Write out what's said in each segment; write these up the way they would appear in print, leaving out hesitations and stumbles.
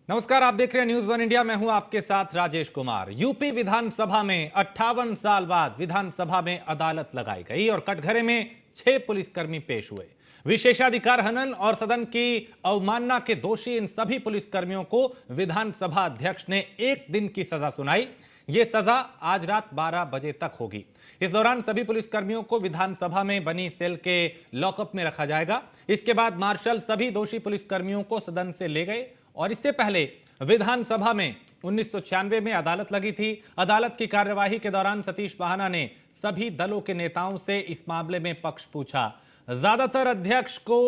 नमस्कार, आप देख रहे हैं न्यूज़ वन इंडिया। मैं हूं आपके साथ राजेश कुमार। यूपी विधानसभा में 58 साल बाद विधानसभा में अदालत लगाई गई और कटघरे में 6 पुलिसकर्मी पेश हुए। विशेषाधिकार हनन और सदन की अवमानना के दोषी इन सभी पुलिसकर्मियों को विधानसभा अध्यक्ष ने 1 दिन की सजा सुनाई। यह सजा आज रात 12 बजे तक होगी। इस दौरान सभी पुलिसकर्मियों को विधानसभा में बनी सेल के लॉकअप में रखा जाएगा। इसके बाद मार्शल सभी दोषी पुलिसकर्मियों को सदन से ले गए और इससे पहले विधानसभा में 1996 में अदालत लगी थी। अदालत की कार्यवाही के दौरान सतीश महाना ने सभी दलों के नेताओं से इस मामले में पक्ष पूछा। ज्यादातर अध्यक्ष को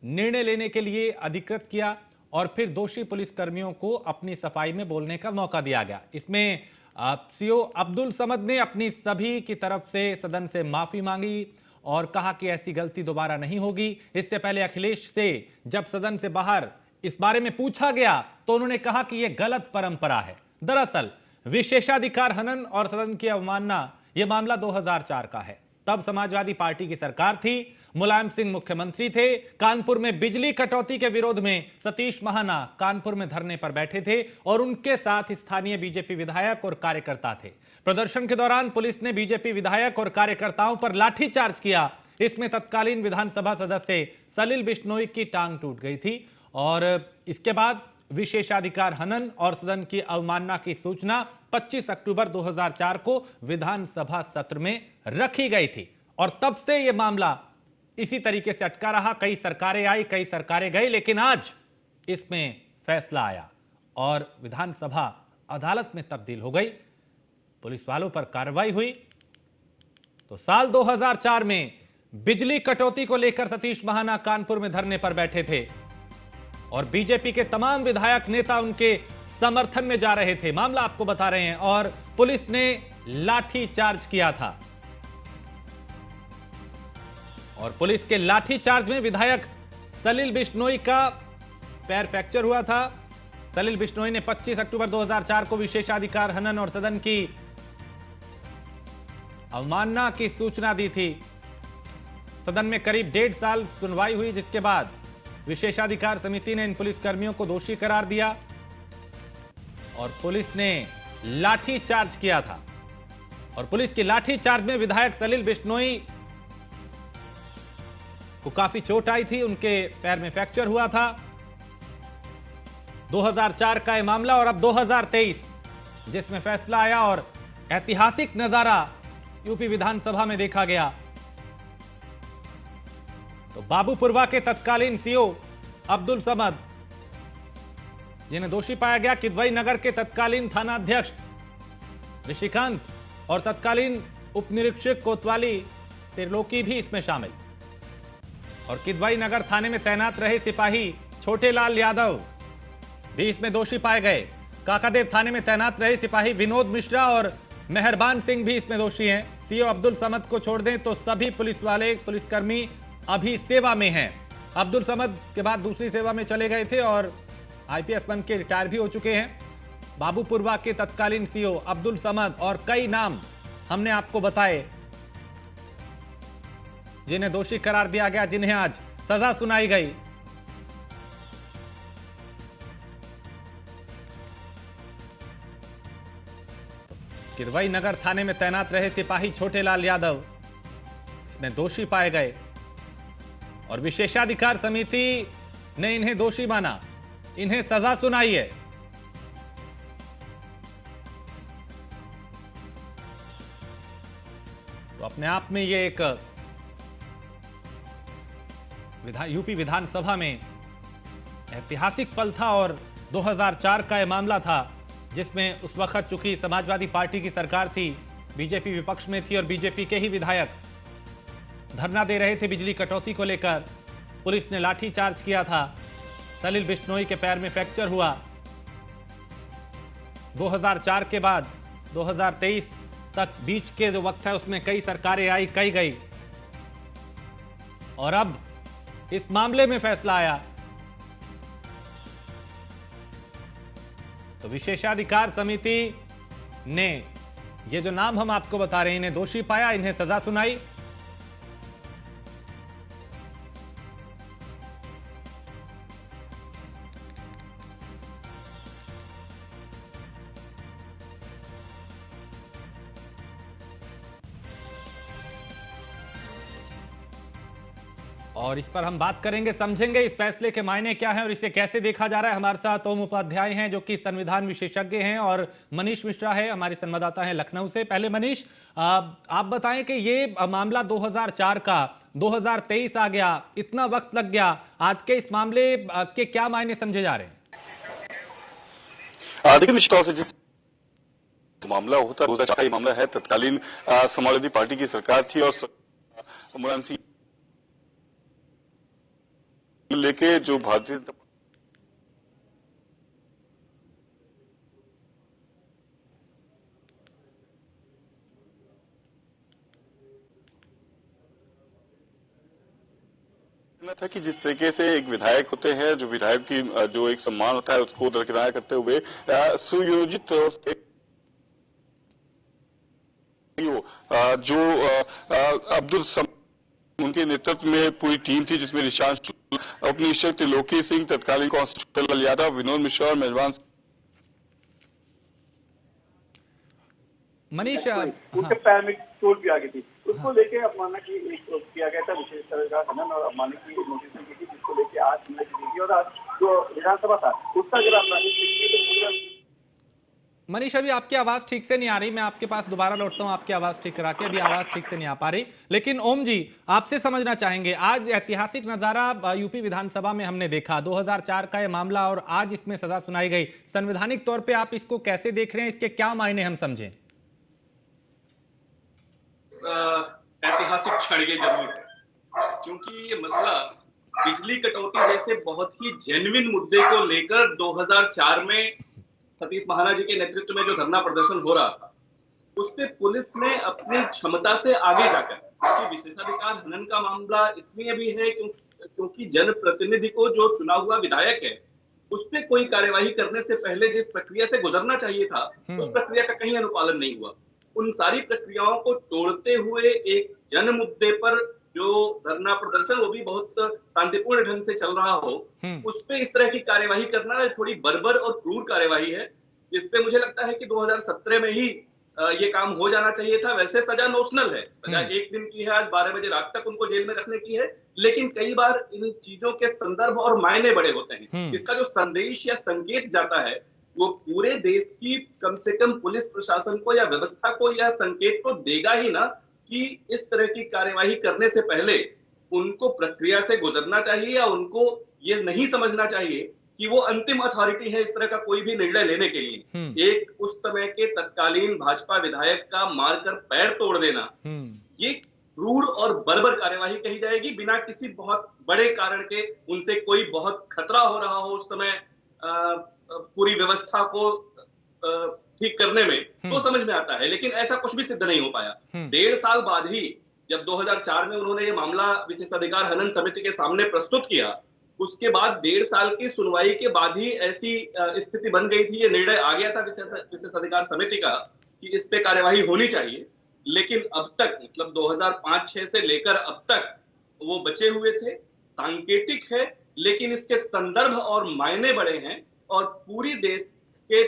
निर्णय लेने के लिए अधिकृत किया और फिर दोषी पुलिसकर्मियों को अपनी सफाई में बोलने का मौका दिया गया। इसमें सीओ अब्दुल समद ने अपनी सभी की तरफ से सदन से माफी मांगी और कहा कि ऐसी गलती दोबारा नहीं होगी। इससे पहले अखिलेश से जब सदन से बाहर इस बारे में पूछा गया तो उन्होंने कहा कि यह गलत परंपरा है। दरअसल विशेषाधिकार हनन और सदन की अवमानना यह मामला 2004 का है। तब समाजवादी पार्टी की सरकार थी, मुलायम सिंह मुख्यमंत्री थे। कानपुर में बिजली कटौती के विरोध में सतीश महाना कानपुर में धरने पर बैठे थे और उनके साथ स्थानीय बीजेपी विधायक और कार्यकर्ता थे। प्रदर्शन के दौरान पुलिस ने बीजेपी विधायक और कार्यकर्ताओं पर लाठीचार्ज किया। इसमें तत्कालीन विधानसभा सदस्य सलिल बिश्नोई की टांग टूट गई थी और इसके बाद विशेषाधिकार हनन और सदन की अवमानना की सूचना 25 अक्टूबर 2004 को विधानसभा सत्र में रखी गई थी और तब से यह मामला इसी तरीके से अटका रहा। कई सरकारें आई, कई सरकारें गई, लेकिन आज इसमें फैसला आया और विधानसभा अदालत में तब्दील हो गई। पुलिस वालों पर कार्रवाई हुई। तो साल 2004 में बिजली कटौती को लेकर सतीश महाना कानपुर में धरने पर बैठे थे और बीजेपी के तमाम विधायक नेता उनके समर्थन में जा रहे थे। मामला आपको बता रहे हैं और पुलिस ने लाठी चार्ज किया था और पुलिस के लाठी चार्ज में विधायक सलिल बिश्नोई का पैर फ्रैक्चर हुआ था। सलिल बिश्नोई ने 25 अक्टूबर 2004 को विशेषाधिकार हनन और सदन की अवमानना की सूचना दी थी। सदन में करीब 1.5 साल सुनवाई हुई, जिसके बाद विशेषाधिकार समिति ने इन पुलिसकर्मियों को दोषी करार दिया और पुलिस ने लाठी चार्ज किया था और पुलिस की लाठी चार्ज में विधायक सलिल बिश्नोई को काफी चोट आई थी। उनके पैर में फ्रैक्चर हुआ था। 2004 का यह मामला और अब 2023 जिसमें फैसला आया और ऐतिहासिक नजारा यूपी विधानसभा में देखा गया। तो बाबूपुरवा के तत्कालीन सीओ अब्दुल समद, जिन्हें दोषी पाया गया, किदवई नगर के तत्कालीन थाना अध्यक्ष ऋषिकांत और तत्कालीन उप निरीक्षक कोतवाली त्रिलोकी भी इसमें शामिल और किदवई नगर थाने में तैनात रहे सिपाही छोटेलाल यादव भी इसमें दोषी पाए गए। काकादेव थाने में तैनात रहे सिपाही विनोद मिश्रा और मेहरबान सिंह भी इसमें दोषी हैं। सीओ अब्दुल समद को छोड़ दें तो सभी पुलिसकर्मी अभी सेवा में हैं। अब्दुल समद के बाद दूसरी सेवा में चले गए थे और आईपीएस बन के रिटायर भी हो चुके हैं। बाबूपुरवा के तत्कालीन सीओ अब्दुल समद और कई नाम हमने आपको बताए जिन्हें दोषी करार दिया गया, जिन्हें आज सजा सुनाई गई। किदवई नगर थाने में तैनात रहे सिपाही छोटेलाल यादव इसमें दोषी पाए गए और विशेषाधिकार समिति ने इन्हें दोषी माना, इन्हें सजा सुनाई है। तो अपने आप में यह एक यूपी विधानसभा में ऐतिहासिक पल था और 2004 का यह मामला था जिसमें उस वक्त चूंकि समाजवादी पार्टी की सरकार थी, बीजेपी विपक्ष में थी और बीजेपी के ही विधायक धरना दे रहे थे बिजली कटौती को लेकर। पुलिस ने लाठी चार्ज किया था। सलिल बिश्नोई के पैर में फ्रैक्चर हुआ। 2004 के बाद 2023 तक बीच के जो वक्त है उसमें कई सरकारें आई, कई गई और अब इस मामले में फैसला आया। तो विशेषाधिकार समिति ने ये जो नाम हम आपको बता रहे हैं इन्हें दोषी पाया, इन्हें सजा सुनाई। और इस पर हम बात करेंगे, समझेंगे इस फैसले के मायने क्या हैं और इसे कैसे देखा जा रहा है। हमारे साथ ओम उपाध्याय हैं जो कि संविधान विशेषज्ञ हैं, और मनीष मिश्रा है हमारे संवाददाता हैं लखनऊ से। पहले मनीष, आप बताएं कि ये मामला 2004 का 2023 आ गया, इतना वक्त लग गया, आज के इस मामले के क्या मायने समझे जा रहे हैं? देखिए, निश्चित तौर से जिस मामला होता है 2004 का ये मामला है, तत्कालीन समाजवादी पार्टी की सरकार थी और मुलायम सिंह लेके जो भारतीय था कि जिस तरीके से एक विधायक होते हैं, जो विधायक की जो एक सम्मान होता है उसको दरकिनार करते हुए सुयोजित तौर से जो अब्दुल उनके नेतृत्व में पूरी टीम थी, जिसमें निशांत अपनी शक्ति लोकी सिंह, तत्कालीन कांस्टेबल यादव, विनोद मिश्रा और मेजबान मनीष, उनके पैर में चोट भी आ गई थी, उसको लेके अपमानना की एक किया गया था विशेष तरह का खनन और अपमानना की नोटिस दी गई थी, जिसको लेके आज सुनवाई की गई और आज जो विधानसभा था उसका अगर आप मनीष, अभी आपकी आवाज ठीक से नहीं आ रही, मैं आपके पास दोबारा लौटता हूं आपकी आवाज ठीक करा के। अभी आवाज ठीक से नहीं आ पा रही, लेकिन ओम जी आपसे समझना चाहेंगे, आज ऐतिहासिक नजारा यूपी विधानसभा में हमने देखा, 2004 का यह मामला और आज इसमें सजा सुनाई गई। संवैधानिक तौर पे आप इसको कैसे देख रहे हैं, इसके क्या मायने हम समझें? ऐतिहासिक क्षण ये जरूर है, क्योंकि ये मसला बिजली कटौती जैसे बहुत ही जेन्युइन मुद्दे को लेकर 2004 में सतीश महाना जी के नेतृत्व में जो धरना प्रदर्शन हो रहा था, उस पे पुलिस ने अपनी क्षमता से आगे जाकर, क्योंकि विशेषाधिकार हनन का मामला इसलिए भी है क्योंकि जनप्रतिनिधि को जो चुना हुआ विधायक है उस पे कोई कार्यवाही करने से पहले जिस प्रक्रिया से गुजरना चाहिए था, उस प्रक्रिया का कहीं अनुपालन नहीं हुआ। उन सारी प्रक्रियाओं को तोड़ते हुए एक जन मुद्दे पर जो धरना प्रदर्शन, वो भी बहुत शांतिपूर्ण ढंग से चल रहा हो, उस पे इस तरह की कार्यवाही करना थोड़ी बर्बर और क्रूर कार्यवाही है, जिसपे मुझे लगता है कि 2017 में ही ये काम हो जाना चाहिए था। वैसे सजा नोशनल है, सजा एक दिन की है, आज 12 बजे रात तक उनको जेल में रखने की है, लेकिन कई बार इन चीजों के संदर्भ और मायने बड़े होते हैं। इसका जो संदेश या संकेत जाता है वो पूरे देश की कम से कम पुलिस प्रशासन को या व्यवस्था को यह संकेत तो देगा ही ना कि इस तरह की कार्यवाही करने से पहले उनको प्रक्रिया से गुजरना चाहिए, या उनको ये नहीं समझना चाहिए कि वो अंतिम अथॉरिटी है इस तरह का कोई भी निर्णय लेने के लिए। एक उस समय के तत्कालीन भाजपा विधायक का मारकर पैर तोड़ देना, ये क्रूर और बर्बर कार्यवाही कही जाएगी, बिना किसी बहुत बड़े कारण के। उनसे कोई बहुत खतरा हो रहा हो उस समय पूरी व्यवस्था को ठीक करने में, तो समझ में आता है, लेकिन ऐसा कुछ भी सिद्ध नहीं हो पाया। 1.5 साल बाद ही जब 2004 में उन्होंने ये मामला विशेषाधिकार हनन समिति के सामने प्रस्तुत किया, उसके बाद 1.5 साल की सुनवाई के बाद ही ऐसी स्थिति बन गई थी, ये निर्णय आ गया था विशेषाधिकार समिति का कि इस पे कार्यवाही होनी चाहिए। लेकिन अब तक, मतलब 2005-6 से लेकर अब तक वो बचे हुए थे। सांकेतिक है, लेकिन इसके संदर्भ और मायने बड़े हैं, और पूरे देश के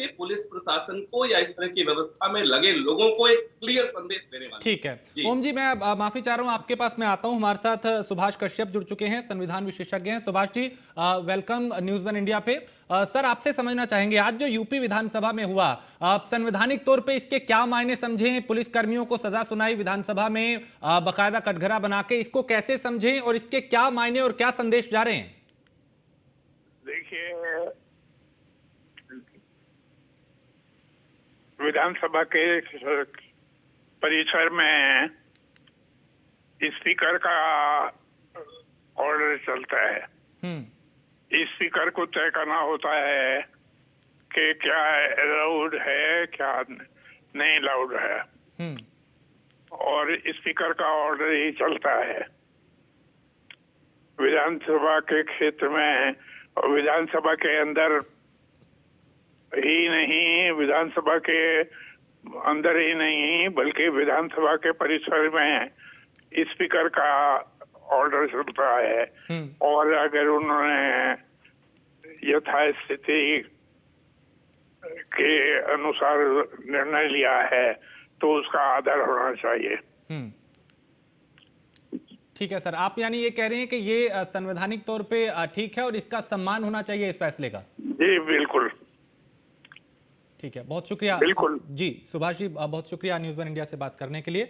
पुलिस प्रशासन को या इस तरह की व्यवस्था में लगे लोगों को एक क्लियर संदेश देने वाला। ठीक है ओम जी, मैं माफी चाह रहा हूं, आपके पास मैं आता हूं। हमारे साथ सुभाष कश्यप जुड़ चुके हैं, संविधान विशेषज्ञ हैं। Subhash ji, welcome news one India पे। सर, आपसे समझना चाहेंगे, आज जो यूपी विधानसभा में हुआ, संवैधानिक तौर पे इसके क्या मायने समझें? पुलिस कर्मियों को सजा सुनाई विधानसभा में, बाकायदा कटघरा बना के, इसको कैसे समझें और इसके क्या मायने और क्या संदेश जा रहे हैं? देखिए, विधानसभा के परिसर में स्पीकर का ऑर्डर चलता है। स्पीकर को तय करना होता है कि क्या अलाउड है, क्या नहीं अलाउड है, और स्पीकर का ऑर्डर ही चलता है विधानसभा के क्षेत्र में। और विधानसभा के अंदर ही नहीं, विधानसभा के अंदर ही नहीं, बल्कि विधानसभा के परिसर में स्पीकर का ऑर्डर चलता है। और अगर उन्होंने यथास्थिति के अनुसार निर्णय लिया है तो उसका आदर होना चाहिए। ठीक है सर, आप यानी ये कह रहे हैं कि ये संवैधानिक तौर पे ठीक है और इसका सम्मान होना चाहिए इस फैसले का। जी बिल्कुल। ठीक है, बहुत शुक्रिया। बिल्कुल जी सुभाष जी, बहुत शुक्रिया न्यूज़ वन इंडिया से बात करने के लिए।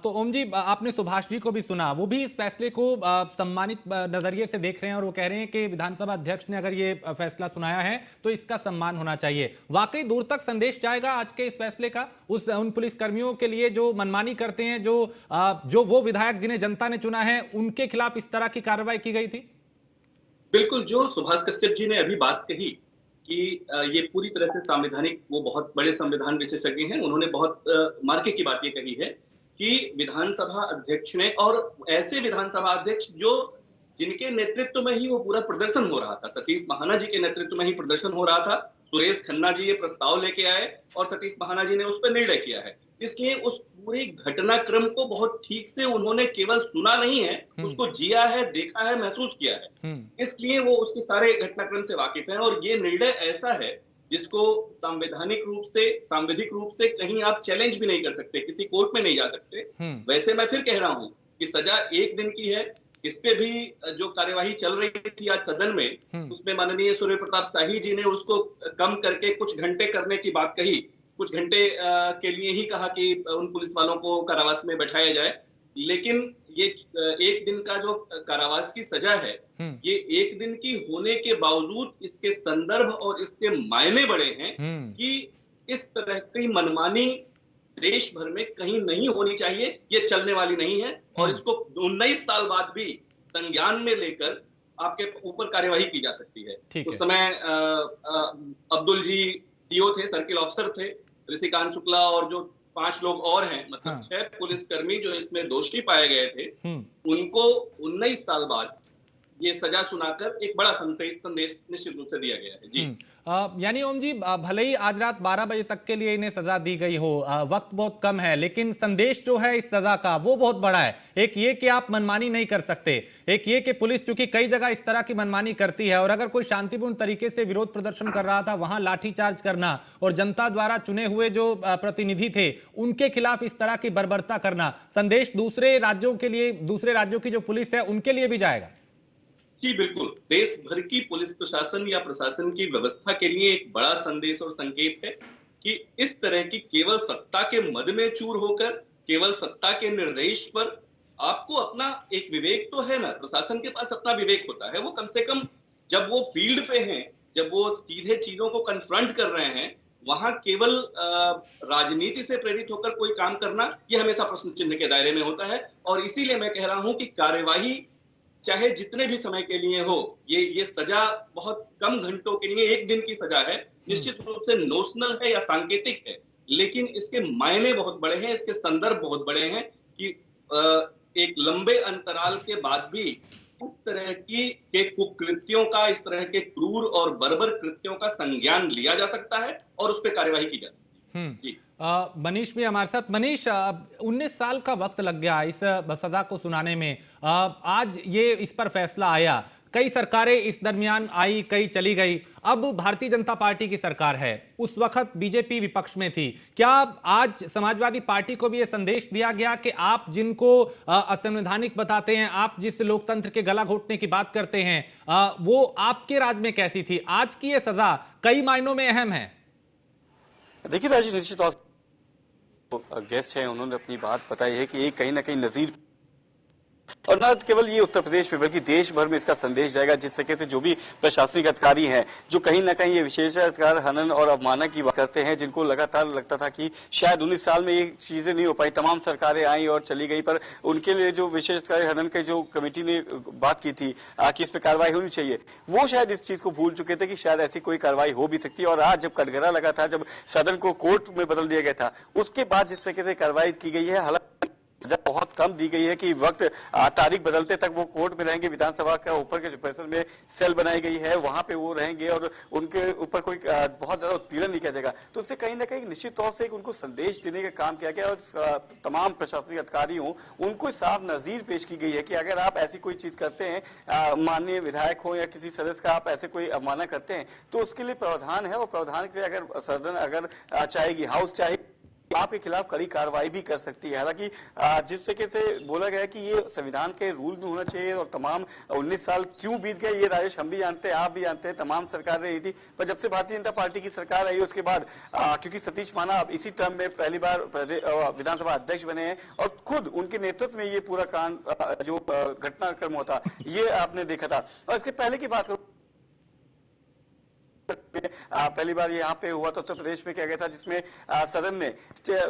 तो ओम जी, आपने सुभाष जी को भी सुना, वो भी इस फैसले को सम्मानित नजरिए से देख रहे हैं और वो कह रहे हैं कि विधानसभा अध्यक्ष ने अगर ये फैसला सुनाया है तो इसका सम्मान होना चाहिए। वाकई दूर तक संदेश जाएगा आज के इस फैसले का उन पुलिस कर्मियों के लिए जो मनमानी करते हैं, जो वो विधायक जिन्हें जनता ने चुना है उनके खिलाफ इस तरह की कार्रवाई की गई थी? बिल्कुल, जो सुभाष कश्यप जी ने अभी बात कही कि ये पूरी तरह से संवैधानिक, वो बहुत बड़े संविधान विशेषज्ञ हैं, उन्होंने बहुत मार्के की बात ये कही है कि विधानसभा अध्यक्ष ने, और ऐसे विधानसभा अध्यक्ष जो जिनके नेतृत्व में ही वो पूरा प्रदर्शन हो रहा था, सतीश महाना जी के नेतृत्व में ही प्रदर्शन हो रहा था, सुरेश खन्ना जी ये प्रस्ताव लेके आए और सतीश महाना जी ने उस पर निर्णय किया है। इसलिए उस पूरे घटनाक्रम को बहुत ठीक से उन्होंने केवल सुना नहीं है, उसको जिया है, देखा है, महसूस किया है। इसलिए वो उसके सारे घटनाक्रम से वाकिफ हैं और ये निर्णय ऐसा है जिसको सांविधिक रूप से कहीं आप चैलेंज भी नहीं कर सकते, किसी कोर्ट में नहीं जा सकते। वैसे मैं फिर कह रहा हूं कि सजा 1 दिन की है। इस पे भी जो कार्यवाही चल रही थी आज सदन में, उसमें माननीय सूर्य प्रताप शाही जी ने उसको कम करके कुछ घंटे करने की बात कही, कुछ घंटे के लिए ही कहा कि उन पुलिस वालों को कारावास में बैठाया जाए। लेकिन ये 1 दिन का जो कारावास की सजा है, ये 1 दिन की होने के बावजूद इसके संदर्भ और इसके मायने बड़े हैं कि इस तरह की मनमानी देश भर में कहीं नहीं होनी चाहिए, ये चलने वाली नहीं है और इसको 19 साल बाद भी संज्ञान में लेकर आपके ऊपर कार्यवाही की जा सकती है। उस समय अब्दुल जी सीओ थे, सर्किल ऑफिसर थे, ऋषिकांत शुक्ला और जो 5 लोग और हैं, मतलब 6 पुलिसकर्मी जो इसमें दोषी पाए गए थे, उनको 19 साल बाद ये सजा सुनाकर एक बड़ा संदेश निश्चित रूप से दिया गया है। जी यानी ओम जी, भले ही आज रात 12 बजे तक के लिए इन्हें सजा दी गई हो, वक्त बहुत कम है, लेकिन संदेश जो है इस सजा का वो बहुत बड़ा है। एक ये कि आप मनमानी नहीं कर सकते, एक ये कि पुलिस चूंकि कई जगह इस तरह की मनमानी करती है और अगर कोई शांतिपूर्ण तरीके से विरोध प्रदर्शन कर रहा था वहां लाठीचार्ज करना और जनता द्वारा चुने हुए जो प्रतिनिधि थे उनके खिलाफ इस तरह की बर्बरता करना, संदेश दूसरे राज्यों के लिए, दूसरे राज्यों की जो पुलिस है उनके लिए भी जाएगा। जी बिल्कुल, देश भर की पुलिस प्रशासन या प्रशासन की व्यवस्था के लिए एक बड़ा संदेश और संकेत है कि इस तरह की केवल सत्ता के मद में चूर होकर, केवल सत्ता के निर्देश पर, आपको अपना एक विवेक तो है ना, प्रशासन के पास अपना विवेक होता है, वो कम से कम जब वो फील्ड पे हैं, जब वो सीधे चीजों को कन्फ्रंट कर रहे हैं, वहां केवल राजनीति से प्रेरित होकर कोई काम करना, ये हमेशा प्रश्न चिन्ह के दायरे में होता है। और इसीलिए मैं कह रहा हूं कि कार्यवाही चाहे जितने भी समय के लिए हो, ये सजा बहुत कम घंटों के लिए 1 दिन की सजा है, निश्चित रूप से नोशनल है या सांकेतिक है, लेकिन इसके मायने बहुत बड़े हैं, इसके संदर्भ बहुत बड़े हैं कि एक लंबे अंतराल के बाद भी इस तरह के कुकृत्यों का, इस तरह के क्रूर और बर्बर कृत्यों का संज्ञान लिया जा सकता है और उस पर कार्यवाही की जा सकती है। जी मनीष भी हमारे साथ। मनीष, 19 साल का वक्त लग गया इस सजा को सुनाने में, आज ये इस पर फैसला आया, कई सरकारें इस दरमियान आई, कई चली गई, अब भारतीय जनता पार्टी की सरकार है, उस वक्त बीजेपी विपक्ष में थी। क्या आज समाजवादी पार्टी को भी ये संदेश दिया गया कि आप जिनको असंवैधानिक बताते हैं, आप जिस लोकतंत्र के गला घोटने की बात करते हैं, वो आपके राज में कैसी थी? आज की ये सजा कई मायनों में अहम है। देखिए राजीव, निश्चित तौर गेस्ट हैं, उन्होंने अपनी बात बताई है कि ये कहीं ना कहीं नजीर, और न केवल ये उत्तर प्रदेश में बल्कि देश भर में इसका संदेश जाएगा, जिस तरीके से जो भी प्रशासनिक अधिकारी हैं जो कहीं ना कहीं ये विशेषाधिकार हनन और अवमानना की बात करते हैं, जिनको लगातार लगता था कि शायद 19 साल में ये चीजें नहीं हो पाई, तमाम सरकारें आई और चली गई, पर उनके लिए जो विशेषाधिकार हनन की जो कमेटी ने बात की थी कि इस पर कार्रवाई होनी चाहिए, वो शायद इस चीज को भूल चुके थे कि शायद ऐसी कोई कार्रवाई हो भी सकती है। और आज जब कटघरा लगा था, जब सदन को कोर्ट में बदल दिया गया था, उसके बाद जिस तरीके से कार्रवाई की गई है, हालांकि जब बहुत कम दी गई है कि वक्त तारीख बदलते तक वो कोर्ट में रहेंगे, विधानसभा का ऊपर के जो परिसर में सेल बनाई गई है वहां पे वो रहेंगे और उनके ऊपर कोई बहुत ज्यादा उत्पीड़न नहीं किया जाएगा। तो उससे कहीं ना कहीं निश्चित तौर से उनको संदेश देने का काम किया गया और तमाम प्रशासनिक अधिकारियों उनको साफ नजीर पेश की गई है कि अगर आप ऐसी कोई चीज करते हैं, माननीय विधायक हो या किसी सदस्य का आप ऐसे कोई अवमानना करते हैं, तो उसके लिए प्रावधान है और प्रावधान के लिए अगर सदन अगर चाहेगी, हाउस चाहे आपके खिलाफ कड़ी कार्रवाई भी कर सकती है। हालांकि जिस तरीके से बोला गया है कि ये संविधान के रूल में होना चाहिए और तमाम 19 साल क्यों बीत गए ये राजेश हम भी जानते हैं, आप भी जानते हैं, तमाम सरकार रही थी, पर जब से भारतीय जनता पार्टी की सरकार आई उसके बाद क्योंकि सतीश महाना अब इसी टर्म में पहली बार विधानसभा अध्यक्ष बने हैं और खुद उनके नेतृत्व में ये पूरा कांड जो घटनाक्रम होता ये आपने देखा था। और इसके पहले की बात करूं, पहली बार यहाँ पे हुआ था उत्तर प्रदेश में, क्या गया था जिसमें सदन ने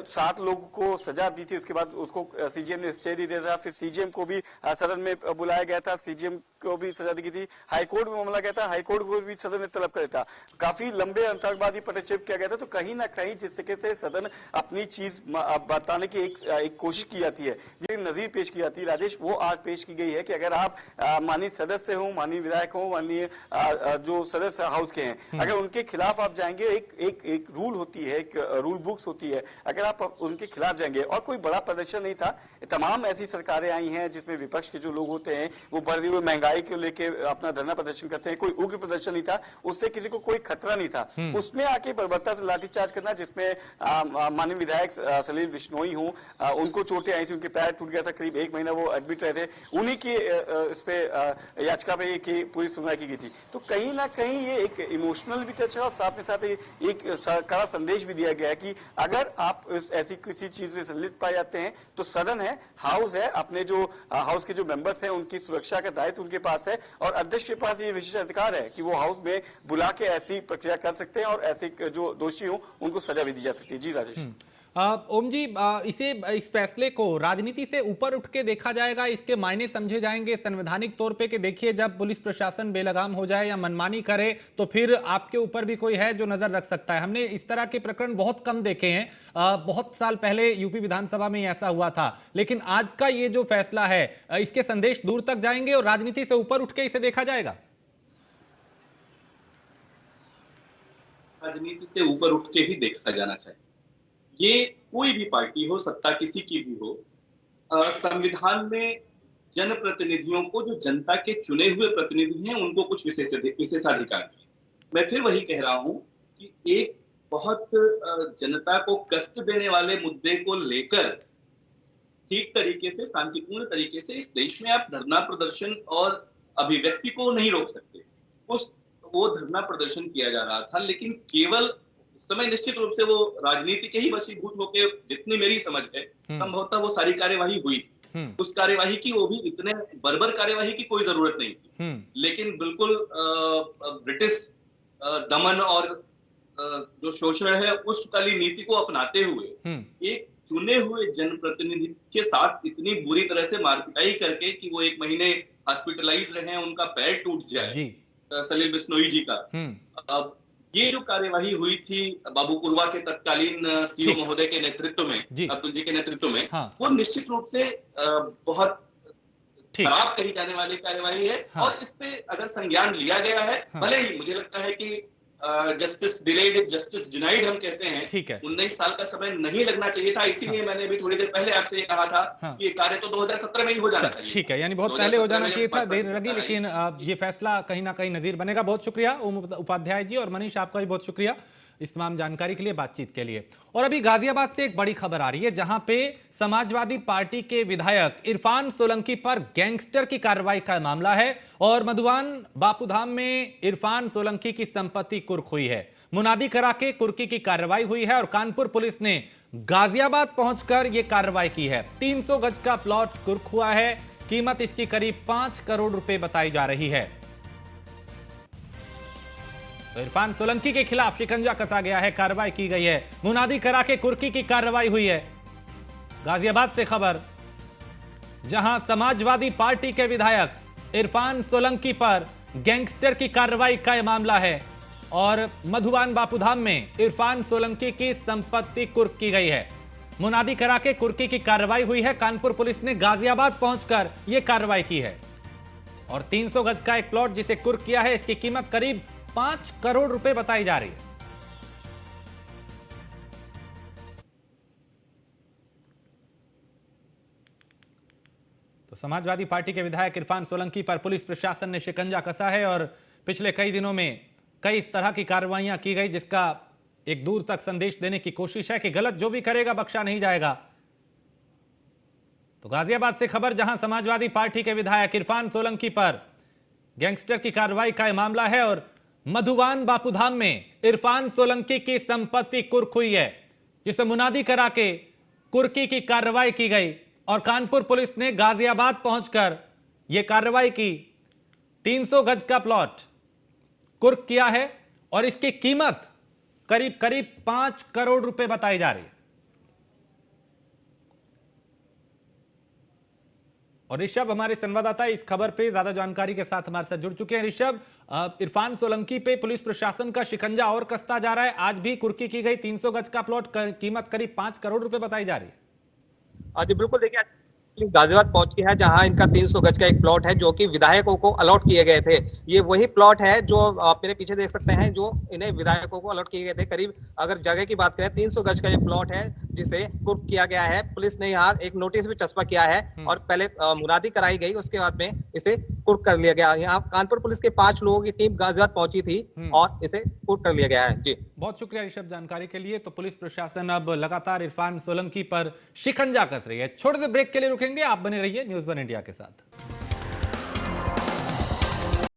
7 लोगों को सजा दी थी, उसके बाद उसको सीजीएम ने स्टे दे दिया था, फिर सीजीएम को भी सदन में बुलाया गया था, सीजीएम को भी सजा दी गई थी, हाईकोर्ट में मामला गया था, हाईकोर्ट को भी सदन ने तलब किया था, काफी लंबे अंतराल बाद ही पदक्षेप किया गया था। तो कहीं ना कहीं जिस तरीके से सदन अपनी चीज बताने की एक कोशिश की जाती है, जो नजीर पेश की जाती है राजेश, वो आज पेश की गई है कि अगर आप माननीय सदस्य हो, माननीय विधायक हो, माननीय जो सदस्य हाउस के हैं, अगर उनके खिलाफ आप जाएंगे, एक रूल होती है, एक रूल बुक्स होती है, अगर आप उनके खिलाफ जाएंगे, और कोई बड़ा प्रदर्शन नहीं था, तमाम ऐसी सरकारें आई हैं जिसमें विपक्ष के जो लोग होते हैं वो बढ़ती हुई महंगाई को लेके अपना धरना प्रदर्शन करते हैं, कोई उग्र प्रदर्शन नहीं था, उससे किसी को कोई खतरा नहीं था, उसमें आके बर्बरता से लाठीचार्ज करना, जिसमें माननीय विधायक सलील बिश्नोई हो, उनको चोटें आई थी, उनके पैर टूट गया था, करीब 1 महीना वो एडमिट रहे थे, उन्हीं की इस पे याचिका पे की पूरी सुनवाई की गई थी। तो कहीं ना कहीं ये एक इमोशनल भी टच है और साथ में साथ एक कड़ा संदेश भी दिया गया है कि अगर आप ऐसी किसी चीज से संलिप्त पाए जाते हैं तो सदन है, हाउस है, अपने जो हाउस के जो मेंबर्स हैं उनकी सुरक्षा का दायित्व उनके पास है और अध्यक्ष के पास ये विशेष अधिकार है कि वो हाउस में बुला के ऐसी प्रक्रिया कर सकते हैं और ऐसे जो दोषी हो उनको सजा भी दी जा सकती है। जी राजेश। ओम जी, इस फैसले को राजनीति से ऊपर उठ के देखा जाएगा, इसके मायने समझे जाएंगे संवैधानिक तौर पे कि देखिए जब पुलिस प्रशासन बेलगाम हो जाए या मनमानी करे तो फिर आपके ऊपर भी कोई है जो नजर रख सकता है। हमने इस तरह के प्रकरण बहुत कम देखे हैं, बहुत साल पहले यूपी विधानसभा में ऐसा हुआ था, लेकिन आज का ये जो फैसला है इसके संदेश दूर तक जाएंगे और राजनीति से ऊपर उठ के इसे देखा जाएगा। राजनीति से ऊपर उठ के ही देखा जाना चाहिए। ये कोई भी पार्टी हो, सत्ता किसी की भी हो, संविधान में जनप्रतिनिधियों को, जो जनता के चुने हुए प्रतिनिधि हैं, उनको कुछ विशेषाधिकार है। मैं फिर वही कह रहा हूं कि एक बहुत जनता को कष्ट देने वाले मुद्दे को लेकर ठीक तरीके से, शांतिपूर्ण तरीके से इस देश में आप धरना प्रदर्शन और अभिव्यक्ति को नहीं रोक सकते। वो धरना प्रदर्शन किया जा रहा था, लेकिन केवल समय निश्चित रूप से वो राजनीति के ही वशीभूत होकर, जितनी मेरी समझ है, संभवतः वो सारी कार्यवाही हुई थी। उस कार्यवाही की, वो भी इतने बर्बर कार्यवाही की कोई जरूरत नहीं थी, लेकिन बिल्कुल ब्रिटिश दमन और जो शोषण है उसकाली नीति को अपनाते हुए एक चुने हुए जनप्रतिनिधि के साथ इतनी बुरी तरह से मारपिटाई करके कि वो 1 महीने हॉस्पिटलाइज रहे हैं, उनका पैर टूट जाए, सलील बिश्नोई जी का। ये जो कार्यवाही हुई थी बाबू कुरवा के तत्कालीन सीओ महोदय के नेतृत्व में, अब्दुल जी के नेतृत्व में, वो निश्चित रूप से बहुत खराब कही जाने वाली कार्यवाही है। और इस पे अगर संज्ञान लिया गया है, भले ही मुझे लगता है कि जस्टिस डिलेड जस्टिस डिनाइड हम कहते हैं, 19 साल का समय नहीं लगना चाहिए था, इसीलिए मैंने अभी थोड़ी देर पहले आपसे ये कहा था कि ये कार्य तो 2017 में ही हो जाना चाहिए। ठीक है, यानी बहुत पहले हो जाना चाहिए था, देर लगी, लेकिन ये फैसला कहीं ना कहीं नजीर बनेगा। बहुत शुक्रिया ओम उपाध्याय जी, और मनीष आपका भी बहुत शुक्रिया इस तमाम जानकारी के लिए, बातचीत के लिए। और अभी गाजियाबाद से एक बड़ी खबर आ रही है, जहां पे समाजवादी पार्टी के विधायक इरफान सोलंकी पर गैंगस्टर की कार्रवाई का मामला है और मधुवान बापूधाम में इरफान सोलंकी की संपत्ति कुर्क हुई है। मुनादी करा के कुर्की की कार्रवाई हुई है और कानपुर पुलिस ने गाजियाबाद पहुंचकर यह कार्रवाई की है। 300 गज का प्लॉट कुर्क हुआ है, कीमत इसकी करीब 5 करोड़ रुपए बताई जा रही है। तो इरफान सोलंकी के खिलाफ शिकंजा कसा गया है, कार्रवाई की गई है, मुनादी करा के कुर्की की कार्रवाई हुई है। गाजियाबाद से खबर, जहां समाजवादी पार्टी के विधायक इरफान सोलंकी पर गैंगस्टर की कार्रवाई का यह मामला है और मधुबान बापूधाम में इरफान सोलंकी की संपत्ति कुर्क की गई है। मुनादी करा के कुर्की की कार्रवाई हुई है। कानपुर पुलिस ने गाजियाबाद पहुंचकर यह कार्रवाई की है और 300 गज का एक प्लॉट जिसे कुर्क किया है, इसकी कीमत करीब 5 करोड़ रुपए बताई जा रही है। तो समाजवादी पार्टी के विधायक इरफान सोलंकी पर पुलिस प्रशासन ने शिकंजा कसा है और पिछले कई दिनों में कई इस तरह की कार्रवाइयां की गई, जिसका एक दूर तक संदेश देने की कोशिश है कि गलत जो भी करेगा बख्शा नहीं जाएगा। तो गाजियाबाद से खबर, जहां समाजवादी पार्टी के विधायक इरफान सोलंकी पर गैंगस्टर की कार्रवाई का मामला है और मधुवान बापूधाम में इरफान सोलंकी की संपत्ति कुर्क हुई है, जिसे मुनादी करा के कुर्की की कार्रवाई की गई और कानपुर पुलिस ने गाजियाबाद पहुंचकर यह कार्रवाई की। 300 गज का प्लॉट कुर्क किया है और इसकी कीमत करीब करीब 5 करोड़ रुपए बताई जा रही है। और ऋषभ हमारे संवाददाता इस खबर पे ज्यादा जानकारी के साथ हमारे साथ जुड़ चुके हैं। ऋषभ, इरफान सोलंकी पे पुलिस प्रशासन का शिकंजा और कसता जा रहा है। आज भी कुर्की की गई 300 गज का प्लॉट, कीमत करीब 5 करोड़ रुपए बताई जा रही है। जी बिल्कुल, देखिए गाजियाबाद पहुंच के है जहां इनका 300 गज का एक प्लॉट है जो कि विधायकों को अलॉट किए गए थे। ये वही प्लॉट है जो आप मेरे पीछे देख सकते हैं, जो इन्हें विधायकों को अलॉट किए गए थे। करीब अगर जगह की बात करें 300 गज का ये प्लॉट है जिसे कुर्क किया गया है। पुलिस ने यहाँ एक नोटिस भी चस्पा किया है और पहले मुनादी कराई गई, उसके बाद में इसे कुर्क कर लिया गया। यहाँ कानपुर पुलिस के 5 लोगों की टीम गाजियाबाद पहुंची थी और इसे कुर्क कर लिया गया है। जी बहुत शुक्रिया ऋषभ जानकारी के लिए। तो पुलिस प्रशासन अब लगातार इरफान सोलंकी पर शिकंजा कस रही है। छोटे से ब्रेक के लिए रुकेंगे, आप बने रहिए न्यूज़ 1 इंडिया के साथ।